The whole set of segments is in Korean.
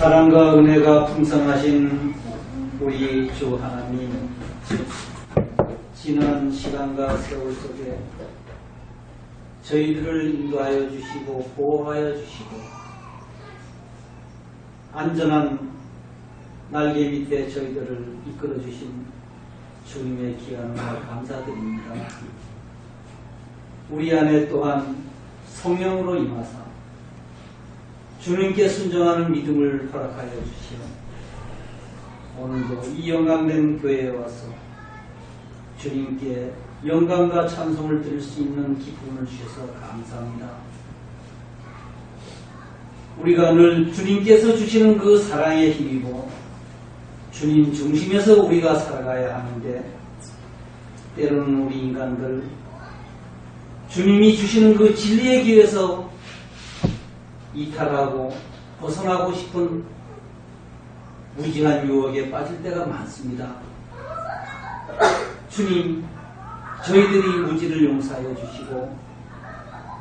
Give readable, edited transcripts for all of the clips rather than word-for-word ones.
사랑과 은혜가 풍성하신 우리 주 하나님, 지난 시간과 세월 속에 저희들을 인도하여 주시고 보호하여 주시고 안전한 날개 밑에 저희들을 이끌어 주신 주님의 귀한 은혜 감사드립니다. 우리 안에 또한 성령으로 임하사 주님께 순종하는 믿음을 허락하여 주시오. 오늘도 이 영광된 교회에 와서 주님께 영광과 찬송을 드릴 수 있는 기쁨을 주셔서 감사합니다. 우리가 늘 주님께서 주시는 그 사랑에 힘입어 주님 중심에서 우리가 살아가야 하는데, 때로는 우리 인간들 주님이 주시는 그 진리의 길에서 이탈하고 벗어나고 싶은 무지한 유혹에 빠질 때가 많습니다. 주님, 저희들이 무지를 용서하여 주시고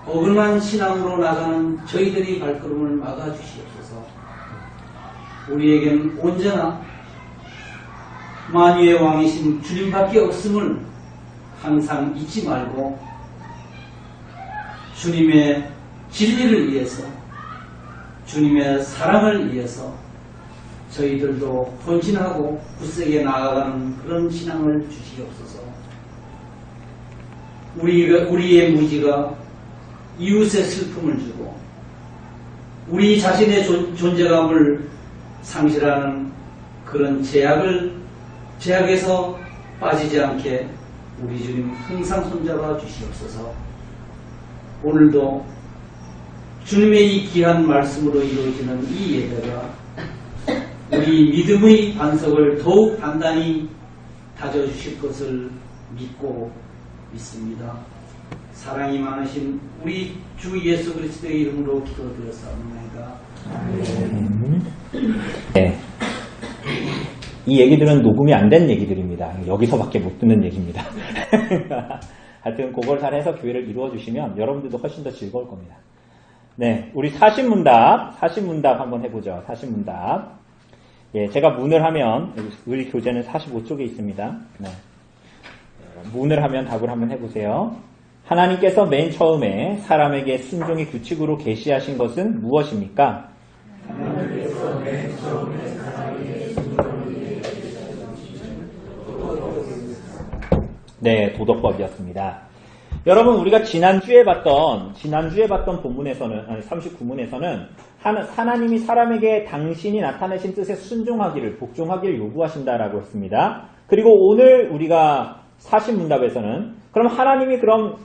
어긋난 신앙으로 나가는 저희들이 발걸음을 막아주시옵소서. 우리에겐 언제나 만유의 왕이신 주님밖에 없음을 항상 잊지 말고 주님의 진리를 위해서, 주님의 사랑을 위해서 저희들도 헌신하고 굳세게 나아가는 그런 신앙을 주시옵소서. 우리의 무지가 이웃의 슬픔을 주고 우리 자신의 존재감을 상실하는 그런 제약에서 빠지지 않게 우리 주님 항상 손잡아 주시옵소서. 오늘도 주님의 이 귀한 말씀으로 이루어지는 이 예배가 우리 믿음의 반석을 더욱 단단히 다져주실 것을 믿고 믿습니다. 사랑이 많으신 우리 주 예수 그리스도의 이름으로 기도드렸사옵나이다. 네. 이 얘기들은 녹음이 안 된 얘기들입니다. 여기서밖에 못 듣는 얘기입니다. 하여튼 그걸 잘 해서 교회를 이루어 주시면 여러분들도 훨씬 더 즐거울 겁니다. 네, 우리 사신문답 한번 해보죠. 사신문답. 예, 제가 문을 하면 우리 교재는 45쪽에 있습니다. 네. 문을 하면 답을 한번 해보세요. 하나님께서 맨 처음에 사람에게 순종의 규칙으로 계시하신 것은 무엇입니까? 하나님께서 맨 처음에 사람에게 순종을 네, 도덕법이었습니다. 여러분, 우리가 지난주에 봤던 본문에서는, 39문에서는 하나님이 사람에게 당신이 나타내신 뜻에 순종하기를, 복종하기를 요구하신다라고 했습니다. 그리고 오늘 우리가 사신문답에서는 그럼 하나님이 그럼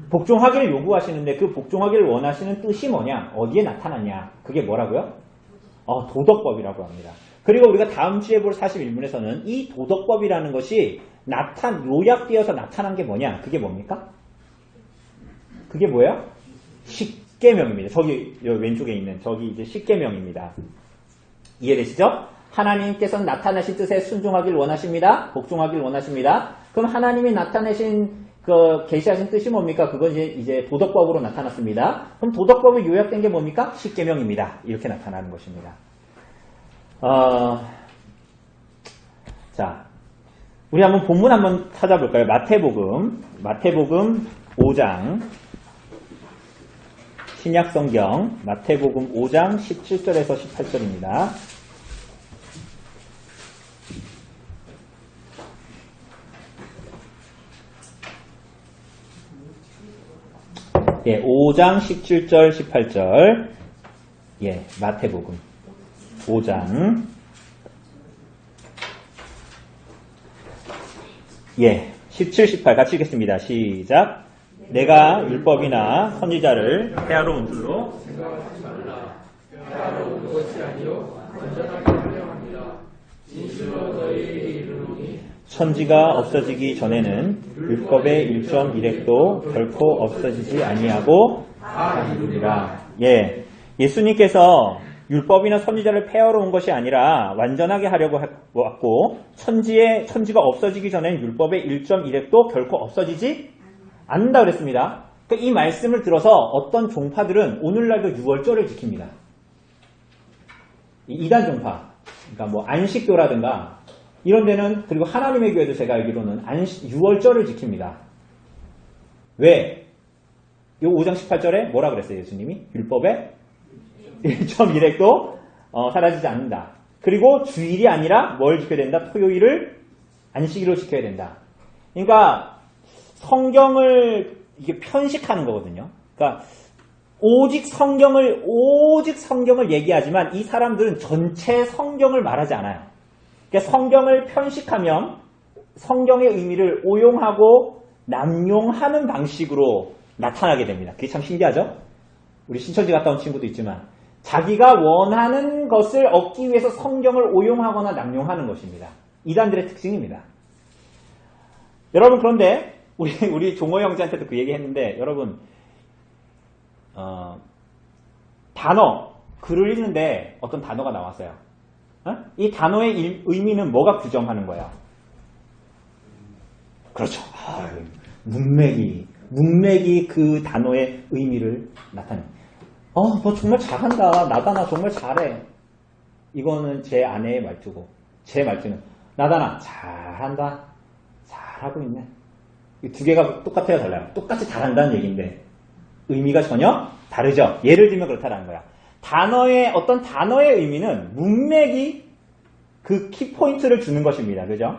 복종하기를 요구하시는데 그 복종하기를 원하시는 뜻이 뭐냐? 어디에 나타났냐? 그게 뭐라고요? 도덕법이라고 합니다. 그리고 우리가 다음 주에 볼 41문에서는 이 도덕법이라는 것이 요약되어서 나타난 게 뭐냐? 그게 뭡니까? 그게 뭐예요? 십계명입니다. 저기 왼쪽에 있는 저기 이제 십계명입니다. 이해되시죠? 하나님께서는 나타내신 뜻에 순종하기를 원하십니다. 복종하기를 원하십니다. 그럼 하나님이 나타내신 계시하신 뜻이 뭡니까? 그건 이제 도덕법으로 나타났습니다. 그럼 도덕법이 요약된 게 뭡니까? 십계명입니다. 이렇게 나타나는 것입니다. 자, 우리 한번 본문 한번 찾아볼까요? 마태복음 5장, 신약성경 마태복음 5장 17절에서 18절입니다. 예, 5장 17절 18절. 예, 마태복음 5장. 예, 17, 18 같이 읽겠습니다. 시작. 내가 율법이나 선지자를 폐하러 온 줄로 생각하지 말라. 폐하러 온 것이 아니요 완전하게 하려 합니다. 진실로 너희에게 이르노니 천지가 없어지기 전에는 율법의 1.1획도 결코 없어지지 아니하고 다 이루리라. 예, 예수님께서 율법이나 선지자를 폐하러 온 것이 아니라 완전하게 하려고 왔고 천지가 없어지기 전에는 율법의 1.1획도 결코 없어지지 않는다 그랬습니다. 그러니까 이 말씀을 들어서 어떤 종파들은 오늘날도 6월절을 지킵니다. 이단 종파, 그러니까 뭐 안식교라든가 이런 데는, 그리고 하나님의 교회도 제가 알기로는 유월절을 지킵니다. 왜? 요 5장 18절에 뭐라 그랬어요, 예수님이? 율법의 1.1획도 사라지지 않는다. 그리고 주일이 아니라 뭘 지켜야 된다? 토요일을 안식일로 지켜야 된다. 그러니까 성경을 이게 편식하는 거거든요. 그러니까 오직 성경을 얘기하지만 이 사람들은 전체 성경을 말하지 않아요. 그러니까 성경을 편식하면 성경의 의미를 오용하고 남용하는 방식으로 나타나게 됩니다. 그게 참 신기하죠? 우리 신천지 갔다 온 친구도 있지만 자기가 원하는 것을 얻기 위해서 성경을 오용하거나 남용하는 것입니다. 이단들의 특징입니다. 여러분, 그런데 우리 종호 형제한테도 그 얘기 했는데, 여러분 단어, 글을 읽는데 어떤 단어가 나왔어요. 이 단어의 의미는 뭐가 규정하는 거예요? 그렇죠. 문맥이 그 단어의 의미를 나타내요. 너 정말 잘한다. 나다나 정말 잘해. 이거는 제 아내의 말투고, 제 말투는 나다나 잘한다. 잘하고 있네. 이 두 개가 똑같아요, 달라요? 똑같이 잘한다는 얘기인데 의미가 전혀 다르죠. 예를 들면 그렇다는 거야. 어떤 단어의 의미는 문맥이 그 키포인트를 주는 것입니다. 그죠?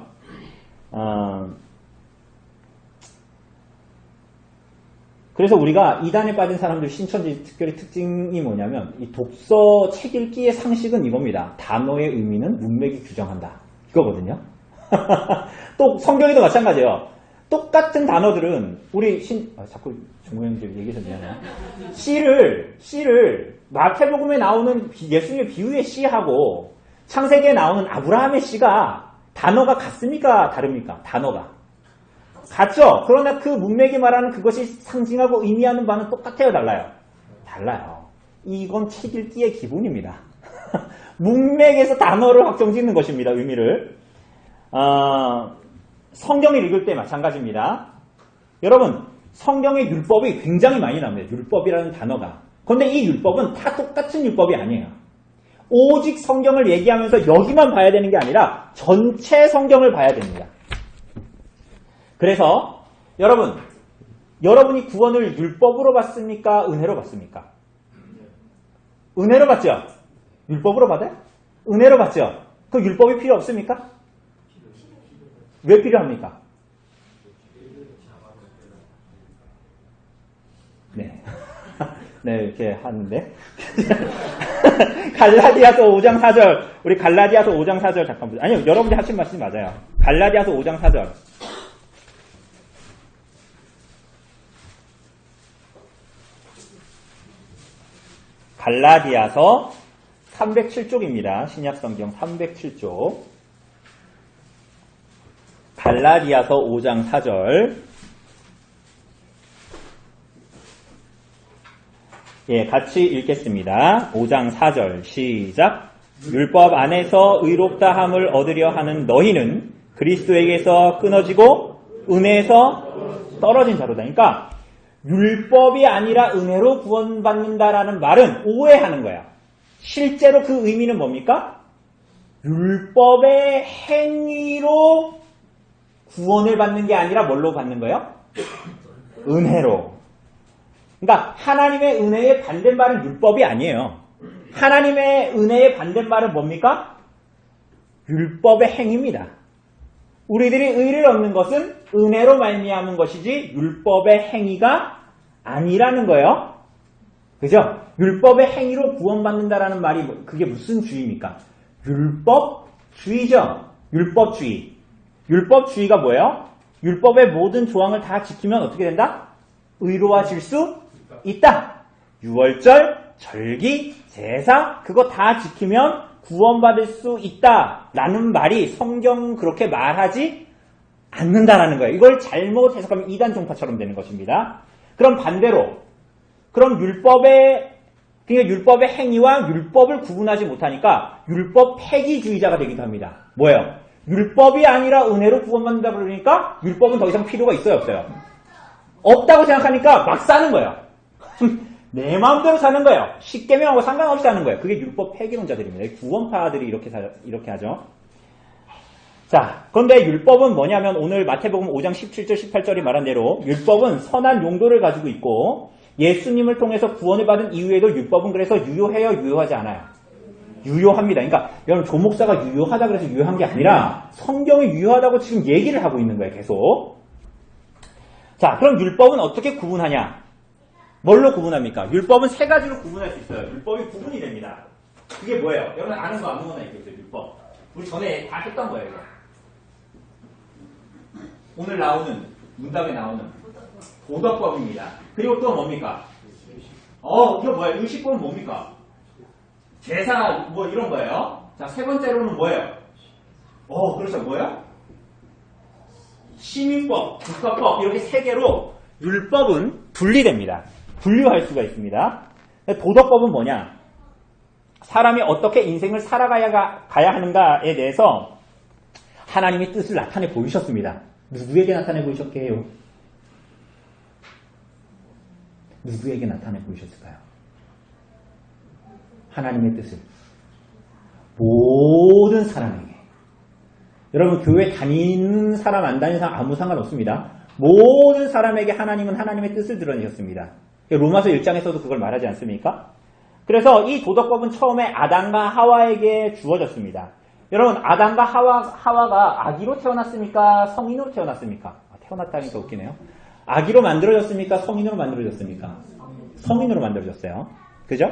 그래서 우리가 이단에 빠진 사람들 신천지 특별히 특징이 뭐냐면, 이 독서 책 읽기의 상식은 이겁니다. 단어의 의미는 문맥이 규정한다. 이거거든요. 또 성경에도 마찬가지예요. 똑같은 단어들은 우리 자꾸 종호형제 얘기해서 미안해요. 씨를 마태복음에 나오는 예수님의 비유의 씨하고 창세기에 나오는 아브라함의 씨가 단어가 같습니까? 다릅니까? 단어가 같죠? 그러나 그 문맥이 말하는 그것이 상징하고 의미하는 바는 똑같아요, 달라요? 달라요. 이건 책 읽기의 기본입니다. 문맥에서 단어를 확정짓는 것입니다, 의미를. 성경을 읽을 때 마찬가지입니다. 여러분, 성경의 율법이 굉장히 많이 나옵니다. 율법이라는 단어가. 그런데 이 율법은 다 똑같은 율법이 아니에요. 오직 성경을 얘기하면서 여기만 봐야 되는 게 아니라 전체 성경을 봐야 됩니다. 그래서 여러분이 구원을 율법으로 받습니까? 은혜로 받습니까? 은혜로 받죠? 율법으로 받아요? 은혜로 받죠? 그 율법이 필요 없습니까? 왜 필요합니까? 네. 네, 이렇게 하는데. 갈라디아서 5장 4절. 우리 갈라디아서 5장 4절 잠깐 보세요. 아니요, 여러분이 하신 말씀이 맞아요. 갈라디아서 5장 4절. 갈라디아서 307쪽입니다. 신약성경 307쪽. 갈라디아서 5장 4절. 예, 같이 읽겠습니다. 5장 4절 시작. 율법 안에서 의롭다함을 얻으려 하는 너희는 그리스도에게서 끊어지고 은혜에서 떨어진 자로다. 그러니까 율법이 아니라 은혜로 구원받는다라는 말은 오해하는 거야. 실제로 그 의미는 뭡니까? 율법의 행위로 구원을 받는 게 아니라 뭘로 받는 거예요? 은혜로. 그러니까 하나님의 은혜의 반대말은 율법이 아니에요. 하나님의 은혜의 반대말은 뭡니까? 율법의 행위입니다. 우리들이 의를 얻는 것은 은혜로 말미암은 것이지 율법의 행위가 아니라는 거예요. 그죠? 율법의 행위로 구원받는다라는 말이 그게 무슨 주의입니까? 율법주의죠. 율법주의. 율법주의가 뭐예요? 율법의 모든 조항을 다 지키면 어떻게 된다? 의로워질 수 있다. 유월절, 절기, 제사 그거 다 지키면 구원받을 수 있다라는 말이 성경 그렇게 말하지 않는다라는 거예요. 이걸 잘못 해석하면 이단 종파처럼 되는 것입니다. 그럼 반대로 그럼 율법의 행위와 율법을 구분하지 못하니까 율법 폐기주의자가 되기도 합니다. 뭐예요? 율법이 아니라 은혜로 구원받는다 그러니까 율법은 더 이상 필요가 있어요, 없어요? 없다고 생각하니까 막 싸는 거예요. 내 마음대로 사는 거예요. 십계명하고 상관없이 하는 거예요. 그게 율법 폐기론자들입니다. 구원파들이 이렇게 하죠. 자, 그런데 율법은 뭐냐면 오늘 마태복음 5장 17절 18절이 말한 대로 율법은 선한 용도를 가지고 있고 예수님을 통해서 구원을 받은 이후에도 율법은 그래서 유효해요, 유효하지 않아요? 유효합니다. 그러니까 여러분 조 목사가 유효하다 그래서 유효한 게 아니라 성경이 유효하다고 지금 얘기를 하고 있는 거예요, 계속. 자, 그럼 율법은 어떻게 구분하냐? 뭘로 구분합니까? 율법은 세 가지로 구분할 수 있어요. 율법이 구분이 됩니다. 그게 뭐예요? 여러분 아는 거 아무거나 있겠죠, 율법. 우리 전에 다 했던 거예요, 이거. 오늘 나오는, 문답에 나오는 도덕법입니다. 그리고 또 뭡니까? 이거 뭐예요? 의식법은 뭡니까? 제사, 뭐 이런 거예요. 자, 세 번째로는 뭐예요? 그렇죠. 뭐예요? 시민법, 국가법, 이렇게 세 개로 율법은 분리됩니다. 분류할 수가 있습니다. 도덕법은 뭐냐? 사람이 어떻게 인생을 살아가야 하는가에 대해서 하나님의 뜻을 나타내 보이셨습니다. 누구에게 나타내 보이셨게요? 누구에게 나타내 보이셨을까요? 하나님의 뜻을 모든 사람에게. 여러분 교회 다니는 사람 안 다니는 사람 아무 상관없습니다. 모든 사람에게 하나님은 하나님의 뜻을 드러내셨습니다. 로마서 1장에서도 그걸 말하지 않습니까? 그래서 이 도덕법은 처음에 아담과 하와에게 주어졌습니다. 여러분 아담과 하와가 아기로 태어났습니까? 성인으로 태어났습니까? 태어났다니까 웃기네요. 아기로 만들어졌습니까? 성인으로 만들어졌습니까? 성인으로 만들어졌어요. 그죠?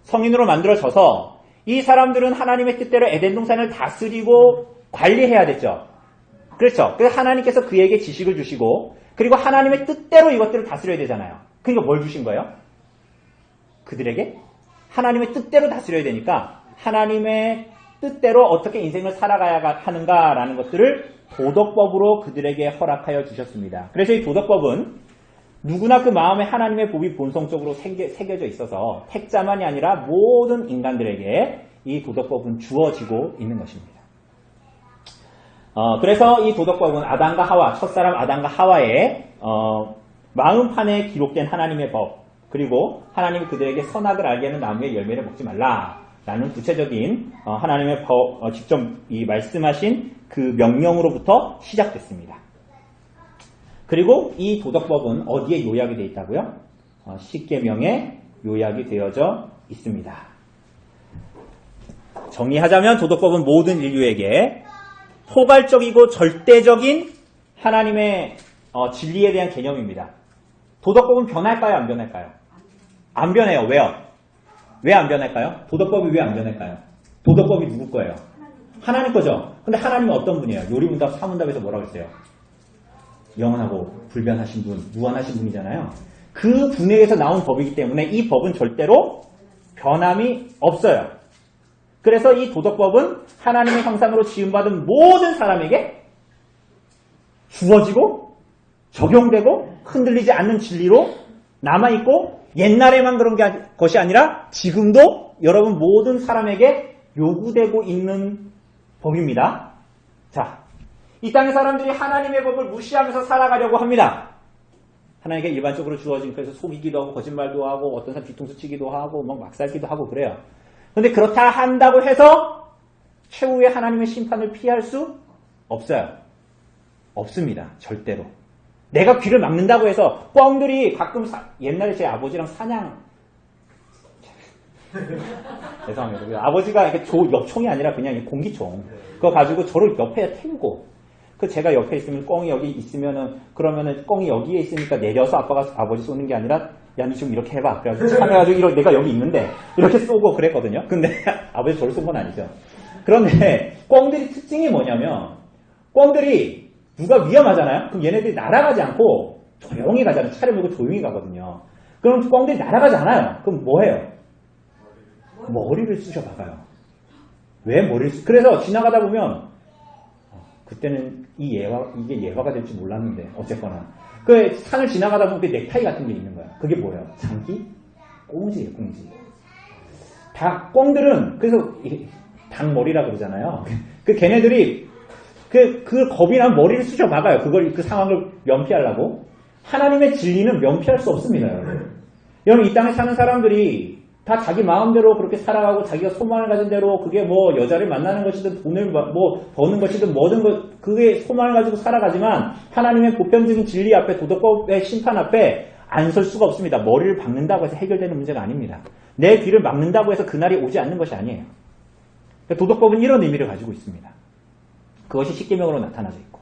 성인으로 만들어져서 이 사람들은 하나님의 뜻대로 에덴 동산을 다스리고 관리해야 됐죠. 그렇죠. 그래서 하나님께서 그에게 지식을 주시고 그리고 하나님의 뜻대로 이것들을 다스려야 되잖아요. 그러니까 뭘 주신 거예요? 그들에게 하나님의 뜻대로 다스려야 되니까 하나님의 뜻대로 어떻게 인생을 살아가야 하는가라는 것들을 도덕법으로 그들에게 허락하여 주셨습니다. 그래서 이 도덕법은 누구나 그 마음에 하나님의 법이 본성적으로 새겨져 있어서 택자만이 아니라 모든 인간들에게 이 도덕법은 주어지고 있는 것입니다. 그래서 이 도덕법은 아담과 하와, 첫사람 아담과 하와의 마음판에 기록된 하나님의 법, 그리고 하나님이 그들에게 선악을 알게 하는 나무의 열매를 먹지 말라라는 구체적인 하나님의 법, 직접 이 말씀하신 그 명령으로부터 시작됐습니다. 그리고 이 도덕법은 어디에 요약이 되어 있다고요? 십계명에 요약이 되어져 있습니다. 정리하자면 도덕법은 모든 인류에게 포괄적이고 절대적인 하나님의 진리에 대한 개념입니다. 도덕법은 변할까요? 안 변할까요? 안 변해요. 왜요? 왜 안 변할까요? 도덕법이 왜 안 변할까요? 도덕법이 누구 거예요? 하나님 거죠. 근데 하나님은 어떤 분이에요? 요리문답, 사문답에서 뭐라고 했어요? 영원하고 불변하신 분, 무한하신 분이잖아요. 그 분에게서 나온 법이기 때문에 이 법은 절대로 변함이 없어요. 그래서 이 도덕법은 하나님의 형상으로 지음받은 모든 사람에게 주어지고 적용되고 흔들리지 않는 진리로 남아있고 옛날에만 그런 것이 아니라 지금도 여러분 모든 사람에게 요구되고 있는 법입니다. 자, 이 땅의 사람들이 하나님의 법을 무시하면서 살아가려고 합니다. 하나님께 일반적으로 주어진, 그래서 속이기도 하고 거짓말도 하고 어떤 사람 뒤통수 치기도 하고 막 살기도 하고 그래요. 그런데 그렇다 한다고 해서 최후의 하나님의 심판을 피할 수 없어요. 없습니다. 절대로. 내가 귀를 막는다고 해서 꿩들이 가끔 옛날에 제 아버지랑 사냥 죄송합니다. 아버지가 이렇게 엽총이 아니라 그냥 공기총 그거 가지고 저를 옆에 태우고 제가 옆에 있으면 꿩이 여기 있으면은 그러면은 꿩이 여기에 있으니까 내려서 아버지 쏘는 게 아니라 야, 너 지금 이렇게 해봐. 그래가지고 참여가지고 내가 여기 있는데 이렇게 쏘고 그랬거든요. 근데 아버지 저를 쏜 건 아니죠. 그런데 꿩들이 특징이 뭐냐면 꿩들이 누가 위험하잖아요. 그럼 얘네들이 날아가지 않고 조용히 가잖아요. 차를 몰고 조용히 가거든요. 그럼 꿩들이 날아가지 않아요. 그럼 뭐 해요? 머리를 쑤셔 박아요. 왜 머리를 그래서 지나가다 보면 그때는 이게 예화가 될 줄 몰랐는데 어쨌거나 그 산을 지나가다 보면 그 넥타이 같은 게 있는 거야. 그게 뭐예요? 장기? 꽁지예요, 꽁지. 꽁들은 그래서 닭머리라 그러잖아요. 그 걔네들이 그 겁이 나면 머리를 쑤셔 박아요. 그 상황을 면피하려고. 하나님의 진리는 면피할 수 없습니다, 여러분. 여러분, 이 땅에 사는 사람들이 다 자기 마음대로 그렇게 살아가고 자기가 소망을 가진 대로 그게 뭐 여자를 만나는 것이든 돈을 뭐 버는 것이든 뭐든 그게 소망을 가지고 살아가지만 하나님의 보편적인 진리 앞에 도덕법의 심판 앞에 안 설 수가 없습니다. 머리를 박는다고 해서 해결되는 문제가 아닙니다. 내 귀를 막는다고 해서 그날이 오지 않는 것이 아니에요. 도덕법은 이런 의미를 가지고 있습니다. 그것이 십계명으로 나타나져 있고.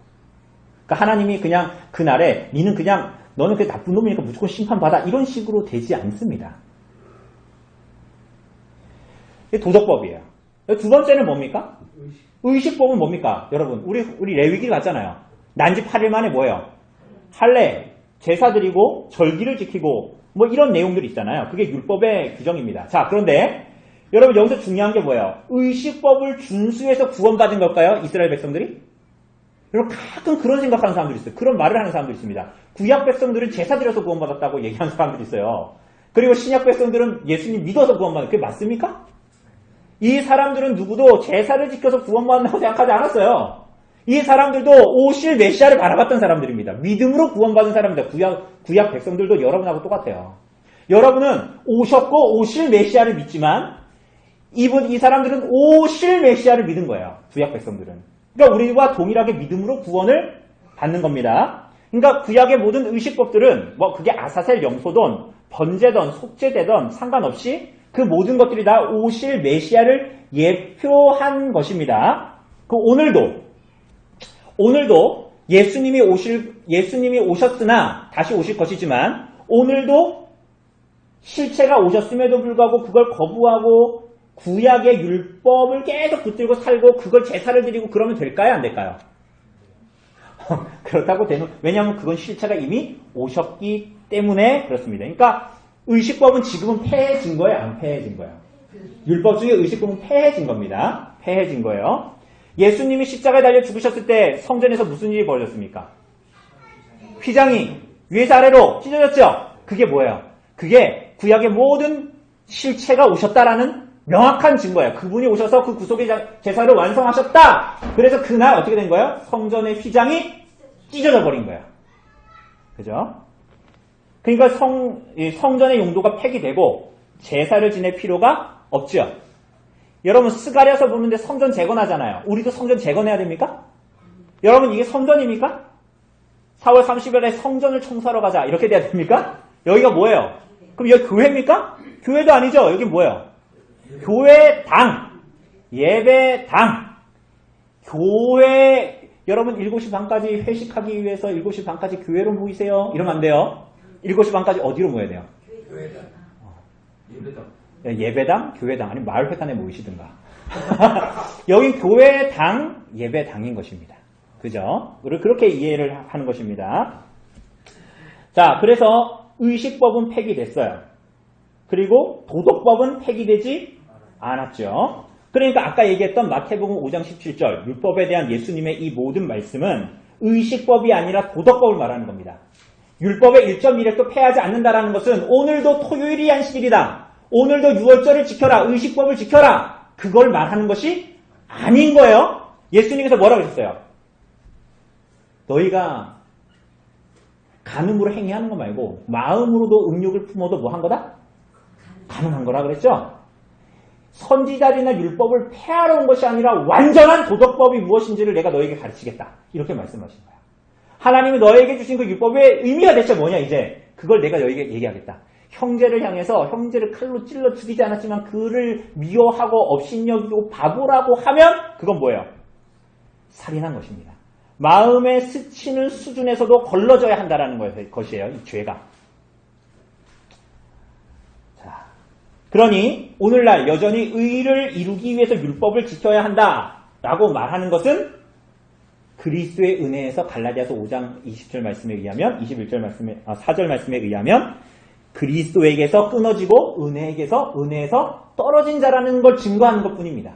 그러니까 하나님이 그냥 그날에 너는 그 나쁜 놈이니까 무조건 심판받아 이런 식으로 되지 않습니다. 도덕법이에요. 두 번째는 뭡니까? 의식법은 뭡니까? 여러분, 우리 레위기 갔잖아요. 난지 8일 만에 뭐예요? 할례, 제사 드리고 절기를 지키고 뭐 이런 내용들이 있잖아요. 그게 율법의 규정입니다. 자, 그런데 여러분 여기서 중요한 게 뭐예요? 의식법을 준수해서 구원받은 걸까요? 이스라엘 백성들이? 여러분 가끔 그런 생각하는 사람들이 있어요. 그런 말을 하는 사람들이 있습니다. 구약 백성들은 제사 드려서 구원받았다고 얘기하는 사람들이 있어요. 그리고 신약 백성들은 예수님 믿어서 구원받았다. 그게 맞습니까? 이 사람들은 누구도 제사를 지켜서 구원받는다고 생각하지 않았어요. 이 사람들도 오실 메시아를 바라봤던 사람들입니다. 믿음으로 구원받은 사람입니다. 구약 백성들도 여러분하고 똑같아요. 여러분은 오셨고 오실 메시아를 믿지만 이 사람들은 오실 메시아를 믿은 거예요. 구약 백성들은. 그러니까 우리와 동일하게 믿음으로 구원을 받는 겁니다. 그러니까 구약의 모든 의식법들은 뭐 그게 아사셀 염소든 번제든 속죄되든 상관없이 그 모든 것들이 다 오실 메시아를 예표한 것입니다. 오늘도 예수님이 오셨으나 다시 오실 것이지만 오늘도 실체가 오셨음에도 불구하고 그걸 거부하고 구약의 율법을 계속 붙들고 살고 그걸 제사를 드리고 그러면 될까요? 안 될까요? 그렇다고 되는, 왜냐하면 그건 실체가 이미 오셨기 때문에 그렇습니다. 그러니까 의식법은 지금은 폐해진 거예요? 안 폐해진 거예요? 율법 중에 의식법은 폐해진 겁니다. 폐해진 거예요. 예수님이 십자가에 달려 죽으셨을 때 성전에서 무슨 일이 벌어졌습니까? 휘장이 위에서 아래로 찢어졌죠? 그게 뭐예요? 그게 구약의 모든 실체가 오셨다라는 명확한 증거예요. 그분이 오셔서 그 구속의 제사를 완성하셨다. 그래서 그날 어떻게 된 거예요? 성전의 휘장이 찢어져 버린 거예요. 그죠? 그러니까 성전의 용도가 폐기되고 제사를 지낼 필요가 없죠. 여러분 스가랴서 보는데 성전 재건하잖아요. 우리도 성전 재건해야 됩니까? 여러분 이게 성전입니까? 4월 30일에 성전을 청소하러 가자 이렇게 돼야 됩니까? 여기가 뭐예요? 그럼 여기 교회입니까? 교회도 아니죠. 여기 뭐예요? 교회당, 예배당, 교회. 여러분 7시 반까지 회식하기 위해서 7시 반까지 교회로 모이세요. 이러면 안 돼요. 7시 반까지 어디로 모여야 돼요? 예배당, 교회당, 아니면 마을회관에 모이시든가. 여긴 교회당, 예배당인 것입니다. 그죠? 그렇게 이해를 하는 것입니다. 자, 그래서 의식법은 폐기됐어요. 그리고 도덕법은 폐기되지 않았죠. 그러니까 아까 얘기했던 마태복음 5장 17절 율법에 대한 예수님의 이 모든 말씀은 의식법이 아니라 도덕법을 말하는 겁니다. 율법의 1.1획도 폐하지 않는다라는 것은 오늘도 토요일이 안식일이다. 오늘도 6월절을 지켜라. 의식법을 지켜라. 그걸 말하는 것이 아닌 거예요. 예수님께서 뭐라고 하셨어요? 너희가 간음으로 행위하는 거 말고 마음으로도 음욕을 품어도 뭐 한 거다? 가능한 거라 그랬죠? 선지자들이나 율법을 폐하러 온 것이 아니라 완전한 도덕법이 무엇인지를 내가 너에게 가르치겠다. 이렇게 말씀하신 거예요. 하나님이 너에게 주신 그 율법의 의미가 대체 뭐냐 이제. 그걸 내가 너에게 얘기하겠다. 형제를 향해서 형제를 칼로 찔러 죽이지 않았지만 그를 미워하고 업신여기고 바보라고 하면 그건 뭐예요? 살인한 것입니다. 마음에 스치는 수준에서도 걸러져야 한다는 것이에요. 이 죄가. 자, 그러니 오늘날 여전히 의를 이루기 위해서 율법을 지켜야 한다라고 말하는 것은 그리스도의 은혜에서 갈라디아서 5장 20절 말씀에 의하면 4절 말씀에 의하면 그리스도에게서 끊어지고 은혜에서 떨어진 자라는 걸 증거하는 것뿐입니다.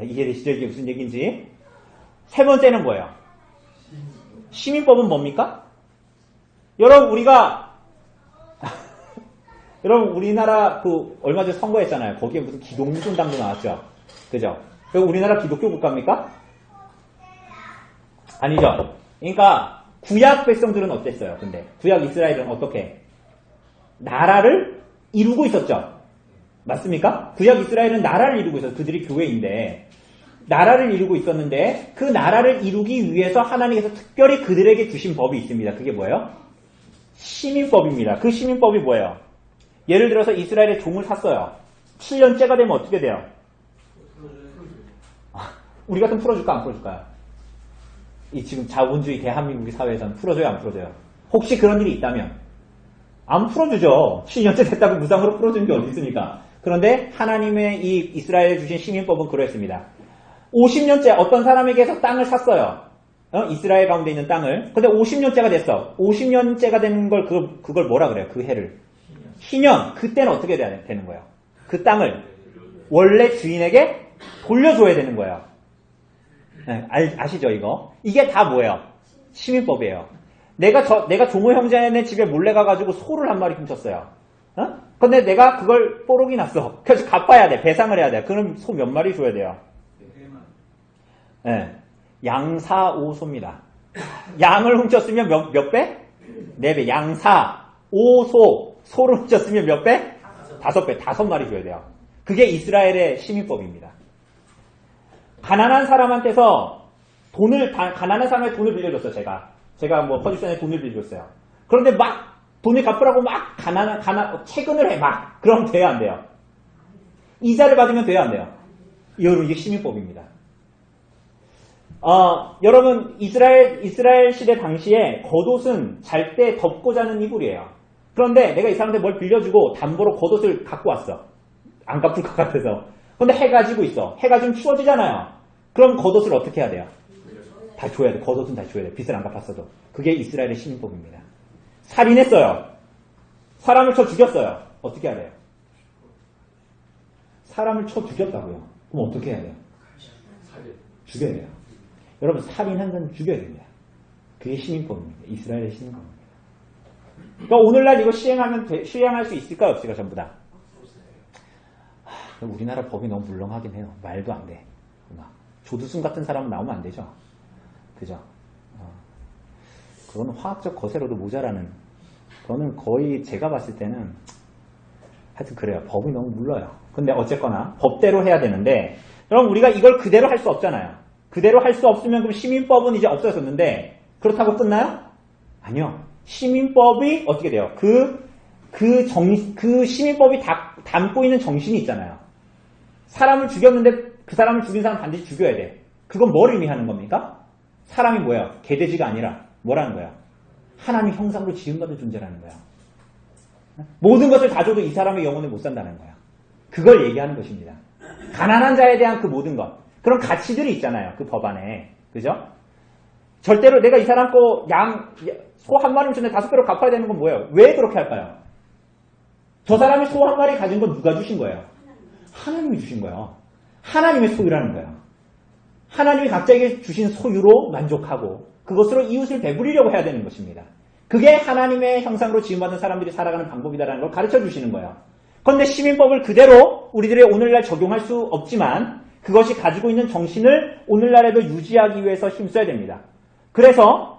이해되시죠? 이게 무슨 얘기인지. 세 번째는 뭐예요? 시민법은 뭡니까? 여러분 우리나라 얼마 전에 선거했잖아요. 거기에 무슨 기독무신당도 나왔죠. 그죠? 그리고 우리나라 기독교 국가입니까? 아니죠. 그러니까 구약 백성들은 어땠어요? 근데 구약 이스라엘은 어떻게? 나라를 이루고 있었죠. 맞습니까? 구약 이스라엘은 나라를 이루고 있었어요. 그들이 교회인데 나라를 이루고 있었는데 그 나라를 이루기 위해서 하나님께서 특별히 그들에게 주신 법이 있습니다. 그게 뭐예요? 시민법입니다. 그 시민법이 뭐예요? 예를 들어서 이스라엘의 종을 샀어요. 7년째가 되면 어떻게 돼요? 우리 같으면 풀어줄까 안 풀어줄까요? 이 지금 자본주의 대한민국의 사회에서는 풀어줘요 안 풀어줘요? 혹시 그런 일이 있다면 안 풀어주죠. 7년째 됐다고 무상으로 풀어주는 게 어디 있습니까? 그런데 하나님의 이 이스라엘에 주신 시민법은 그랬습니다. 50년째 어떤 사람에게서 땅을 샀어요. 이스라엘 가운데 있는 땅을. 근데 50년째가 됐어. 50년째가 되는 걸 그걸 뭐라 그래요? 그 해를. 희년. 그때는 어떻게 되는 거예요? 그 땅을 원래 주인에게 돌려줘야 되는 거예요. 네, 아시죠 이거? 이게 다 뭐예요? 시민법이에요. 내가 종호 형제네 집에 몰래 가가지고 소를 한 마리 훔쳤어요. 근데 내가 그걸 뽀록이 났어. 그래서 갚아야 돼. 배상을 해야 돼. 그럼 소 몇 마리 줘야 돼요? 네. 양사 5소입니다. 양을 훔쳤으면 몇 배? 4배. 양사 5소. 소를 훔쳤으면 몇 배? 5배. 5마리 줘야 돼요. 그게 이스라엘의 시민법입니다. 가난한 사람한테서 가난한 사람의 돈을 빌려줬어요, 제가 뭐 퍼집션에 돈을 빌려줬어요. 그런데 막 돈을 갚으라고 막 채근을 해, 막. 그럼 돼야 안 돼요? 이자를 받으면 돼야 안 돼요? 여러분, 이게 시민법입니다. 여러분, 이스라엘 시대 당시에 겉옷은 잘 때 덮고 자는 이불이에요. 그런데 내가 이 사람한테 뭘 빌려주고 담보로 겉옷을 갖고 왔어. 안 갚을 것 같아서. 근데 해가 지고 있어. 해가 지면 추워지잖아요. 그럼 겉옷을 어떻게 해야 돼요? 다 줘야 돼. 겉옷은 다 줘야 돼. 빚을 안 갚았어도. 그게 이스라엘의 시민법입니다. 살인했어요. 사람을 쳐 죽였어요. 어떻게 해야 돼요? 사람을 쳐 죽였다고요. 그럼 어떻게 해야 돼요? 죽여야 돼요. 여러분, 살인한 사람 죽여야 됩니다. 그게 시민법입니다. 이스라엘의 시민법입니다. 그러니까 오늘날 이거 시행할 수 있을까요? 없을까? 전부 다. 우리나라 법이 너무 물렁하긴 해요. 말도 안 돼. 조두순 같은 사람은 나오면 안 되죠. 그죠? 그거는 화학적 거세로도 모자라는, 그거는 거의 제가 봤을 때는 하여튼 그래요. 법이 너무 물러요. 근데 어쨌거나 법대로 해야 되는데, 여러분 우리가 이걸 그대로 할 수 없잖아요. 그대로 할 수 없으면 그럼 시민법은 이제 없어졌는데 그렇다고 끝나요? 아니요. 시민법이 어떻게 돼요? 그 시민법이 담고 있는 정신이 있잖아요. 사람을 죽였는데 그 사람을 죽인 사람 반드시 죽여야 돼. 그건 뭘 의미하는 겁니까? 사람이 뭐예요? 개돼지가 아니라 뭐라는 거예요? 하나님 형상으로 지음받은 존재라는 거예요. 모든 것을 다 줘도 이 사람의 영혼을 못 산다는 거예요. 그걸 얘기하는 것입니다. 가난한 자에 대한 그 모든 것. 그런 가치들이 있잖아요. 그 법 안에. 그죠? 절대로 내가 이 사람 거 소 한 마리 훔쳤는데 5배로 갚아야 되는 건 뭐예요? 왜 그렇게 할까요? 저 사람이 소 한 마리 가진 건 누가 주신 거예요? 하나님이 주신 거예요. 하나님의 소유라는 거예요. 하나님이 각자에게 주신 소유로 만족하고 그것으로 이웃을 배부리려고 해야 되는 것입니다. 그게 하나님의 형상으로 지음받은 사람들이 살아가는 방법이다라는 걸 가르쳐 주시는 거예요. 그런데 시민법을 그대로 우리들의 오늘날 적용할 수 없지만 그것이 가지고 있는 정신을 오늘날에도 유지하기 위해서 힘써야 됩니다. 그래서